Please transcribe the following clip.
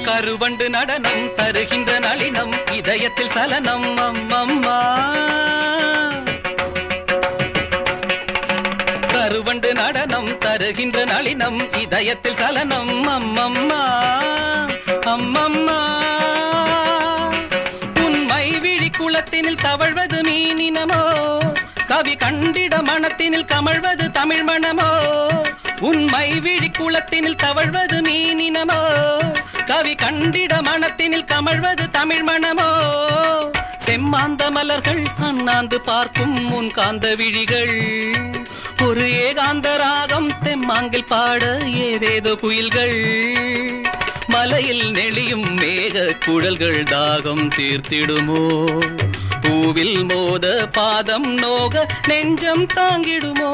கருவண்டு நடனம் தருகின்ற நளினம் இதயத்தில் சலனம் அம்மம்மா கருவண்டு நடனம் தருகின்ற நளினம் இதயத்தில் சலனம் அம்மம்மா அம்மம்மா உன்மை விழி குளத்தினில் தவழ்வது மீனினமோ கவி கண்டிட மனத்தினில் கமழ்வது தமிழ் மணமோ உன்மை விழி குளத்தினில் தவழ்வது மீனினமோ கவி கண்டிட மனத்தினில் கமழ்வது தமிழ் மணமோ செம்மாந்த மலர்கள் அண்ணாந்து பார்க்கும் முன் காந்த விழிகள் ஒரு ஏகாந்த ராகம் தெம்மாங்கில் பாட ஏதேதோ குயில்கள் மலையில் நெளியும் மேக குழல்கள் தாகம் தீர்த்திடுமோ பூவில் மோத பாதம் நோக நெஞ்சம் தாங்கிடுமோ